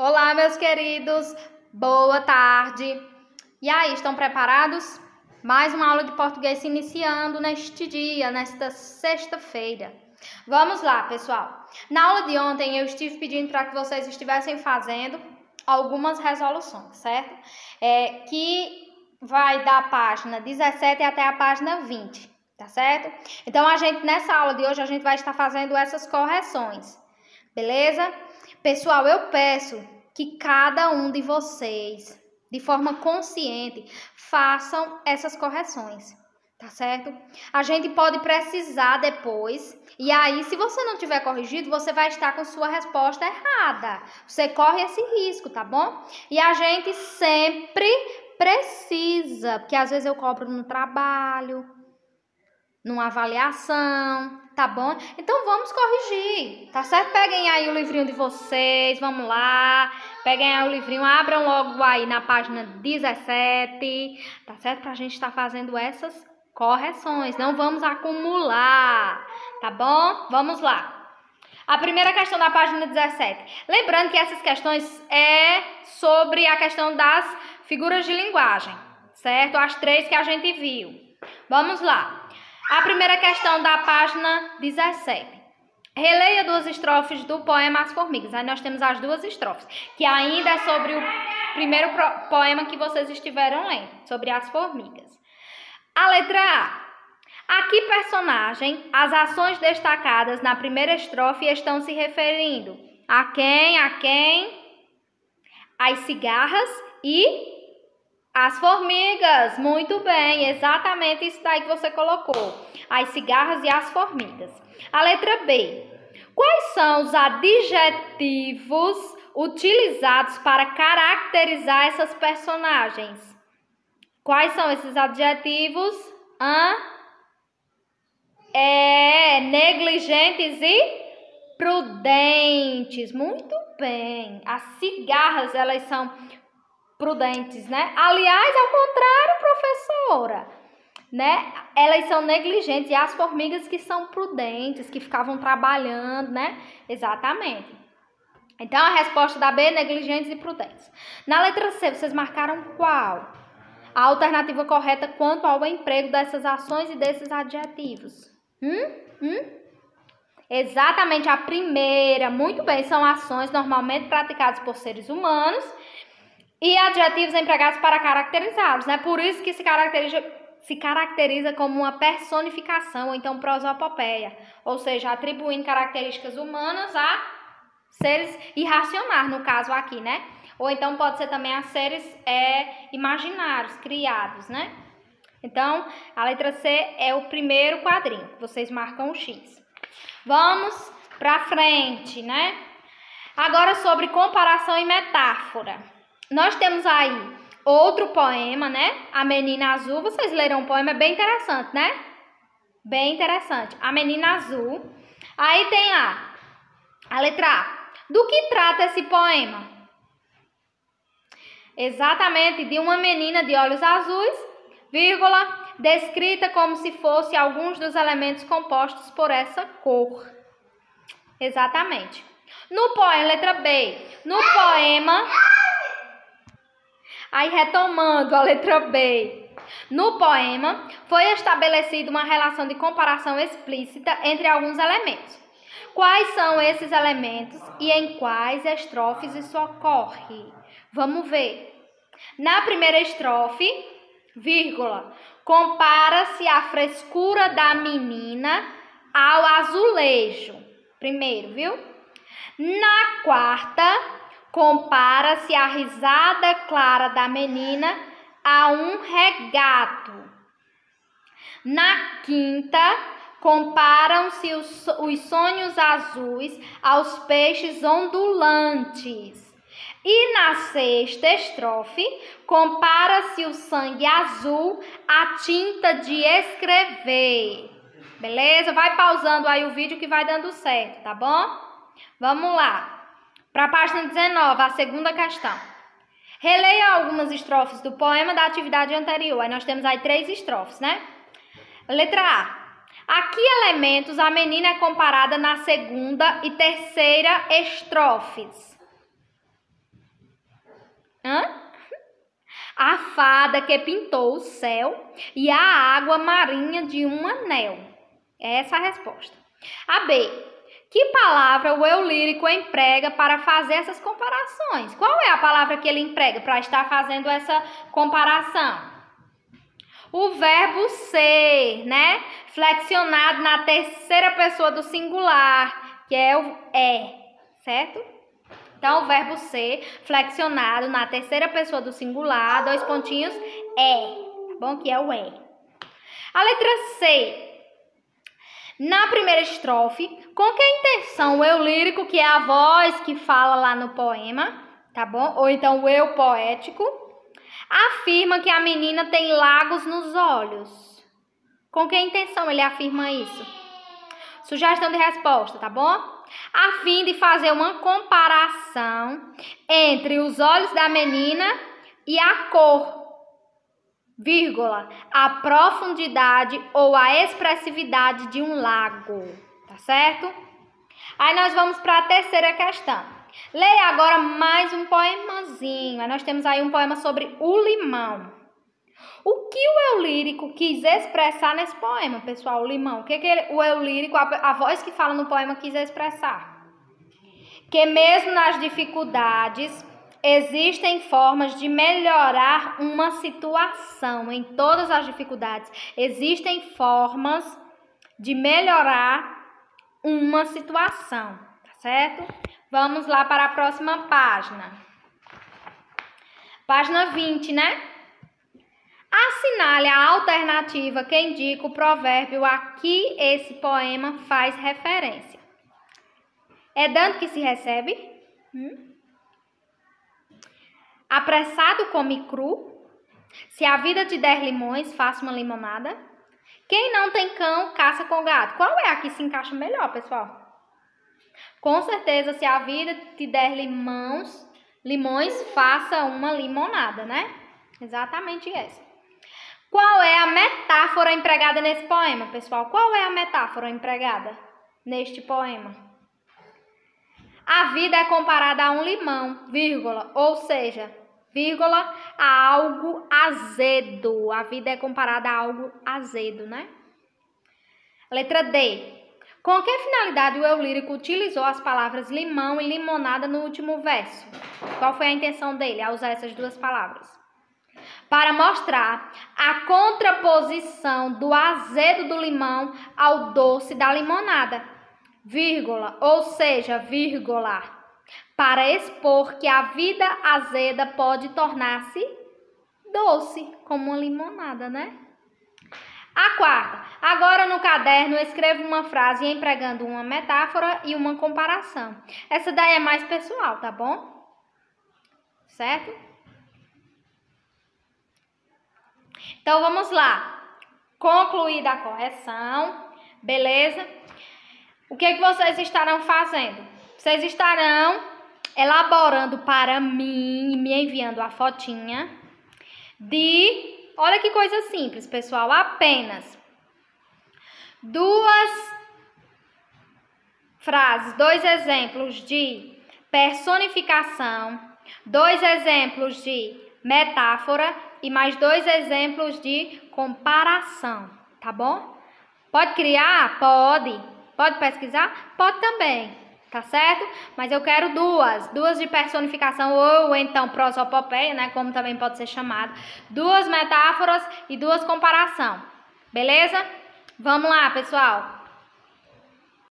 Olá, meus queridos, boa tarde. E aí, estão preparados? Mais uma aula de português se iniciando neste dia, nesta sexta-feira. Vamos lá, pessoal. Na aula de ontem eu estive pedindo para que vocês estivessem fazendo algumas resoluções, certo? Que vai da página 17 até a página 20, tá certo? Então, nessa aula de hoje, a gente vai estar fazendo essas correções, beleza? Pessoal, eu peço que cada um de vocês, de forma consciente, façam essas correções, tá certo? A gente pode precisar depois, e aí, se você não tiver corrigido, você vai estar com sua resposta errada. Você corre esse risco, tá bom? E a gente sempre precisa, porque às vezes eu cobro no trabalho, numa avaliação, tá bom? Então vamos corrigir, tá certo? Peguem aí o livrinho de vocês, vamos lá. Peguem aí o livrinho, abram logo aí na página 17, tá certo? Pra gente estar fazendo essas correções, não vamos acumular, tá bom? Vamos lá. A primeira questão da página 17. Lembrando que essas questões é sobre a questão das figuras de linguagem, certo? As três que a gente viu. Vamos lá. A primeira questão da página 17. Releia duas estrofes do poema As Formigas. Aí nós temos as duas estrofes, que ainda é sobre o primeiro poema que vocês estiveram lendo, sobre as formigas. A letra A. A que personagem as ações destacadas na primeira estrofe estão se referindo? A quem? A quem? As cigarras e as formigas. Muito bem, exatamente isso daí que você colocou. As cigarras e as formigas. A letra B. Quais são os adjetivos utilizados para caracterizar essas personagens? Quais são esses adjetivos? Negligentes e prudentes. Muito bem. As cigarras, elas são prudentes, né? Aliás, ao contrário, professora, né? Elas são negligentes e as formigas que são prudentes, que ficavam trabalhando, né? Exatamente. Então, a resposta da B é negligentes e prudentes. Na letra C, vocês marcaram qual? A alternativa correta quanto ao emprego dessas ações e desses adjetivos. Exatamente a primeira. Muito bem, são ações normalmente praticadas por seres humanos e adjetivos empregados para caracterizá-los, né? Por isso que se caracteriza como uma personificação, ou então prosopopeia, ou seja, atribuindo características humanas a seres irracionais, no caso aqui, né? Ou então pode ser também a seres imaginários, criados, né? Então, a letra C é o primeiro quadrinho, vocês marcam o X. Vamos para frente, né? Agora sobre comparação e metáfora. Nós temos aí outro poema, né? A Menina Azul. Vocês leram o poema, é bem interessante, né? Bem interessante. A Menina Azul. Aí tem lá a letra A. Do que trata esse poema? Exatamente de uma menina de olhos azuis, vírgula, descrita como se fosse alguns dos elementos compostos por essa cor. Exatamente. No poema, letra B. No poema... Aí, retomando a letra B. No poema, foi estabelecida uma relação de comparação explícita entre alguns elementos. Quais são esses elementos e em quais estrofes isso ocorre? Vamos ver. Na primeira estrofe, vírgula, compara-se a frescura da menina ao azulejo. Primeiro, viu? Na quarta, compara-se a risada clara da menina a um regato. Na quinta, comparam-se os sonhos azuis aos peixes ondulantes. E na sexta estrofe, compara-se o sangue azul à tinta de escrever. Beleza? Vai pausando aí o vídeo que vai dando certo, tá bom? Vamos lá. Para a página 19, a segunda questão. Releia algumas estrofes do poema da atividade anterior. Aí nós temos aí 3 estrofes, né? Letra A. A que elementos a menina é comparada na segunda e terceira estrofes? fada que pintou o céu e a água marinha de um anel. Essa é a resposta. A B. Que palavra o eu lírico emprega para fazer essas comparações? Qual é a palavra que ele emprega para estar fazendo essa comparação? O verbo ser, né? Flexionado na terceira pessoa do singular, que é o é, certo? Então, o verbo ser flexionado na terceira pessoa do singular, 2 pontinhos, é, tá bom? Que é o é. A letra C. Na primeira estrofe, com que intenção o eu lírico, que é a voz que fala lá no poema, tá bom? Ou então o eu poético, afirma que a menina tem lagos nos olhos. Com que intenção ele afirma isso? Sugestão de resposta, tá bom? A fim de fazer uma comparação entre os olhos da menina e a cor, vírgula, a profundidade ou a expressividade de um lago, tá certo? Aí nós vamos para a terceira questão. Leia agora mais um poemazinho. Aí nós temos aí um poema sobre o limão. O que o eu lírico quis expressar nesse poema, pessoal? O limão. O que o eu lírico, a voz que fala no poema, quis expressar? Que mesmo nas dificuldades existem formas de melhorar uma situação. Em todas as dificuldades existem formas de melhorar uma situação, tá certo? Vamos lá para a próxima página. Página 20, né? Assinale a alternativa que indica o provérbio a que esse poema faz referência. É dando que se recebe? Apressado come cru. Se a vida te der limões, faça uma limonada. Quem não tem cão, caça com gato. Qual é a que se encaixa melhor, pessoal? Com certeza, se a vida te der limões, faça uma limonada, né? Exatamente essa. Qual é a metáfora empregada nesse poema, pessoal? Qual é a metáfora empregada neste poema? A vida é comparada a um limão, vírgula, ou seja, vírgula, a algo azedo. A vida é comparada a algo azedo, né? Letra D. Com que finalidade o eu lírico utilizou as palavras limão e limonada no último verso? Qual foi a intenção dele ao usar essas duas palavras? Para mostrar a contraposição do azedo do limão ao doce da limonada, vírgula, ou seja, vírgula, para expor que a vida azeda pode tornar-se doce, como uma limonada, né? A quarta. Agora no caderno escreva uma frase empregando uma metáfora e uma comparação. Essa daí é mais pessoal, tá bom? Certo? Então, vamos lá. Concluída a correção, beleza? O que vocês estarão fazendo? Vocês estarão elaborando para mim, me enviando a fotinha de... Olha que coisa simples, pessoal. Apenas 2 frases, 2 exemplos de personificação, 2 exemplos de metáfora e mais 2 exemplos de comparação, tá bom? Pode criar? Pode. Pode pesquisar? Pode também, tá certo? Mas eu quero 2 de personificação ou então prosopopeia, né, como também pode ser chamado, 2 metáforas e 2 comparação, beleza? Vamos lá, pessoal.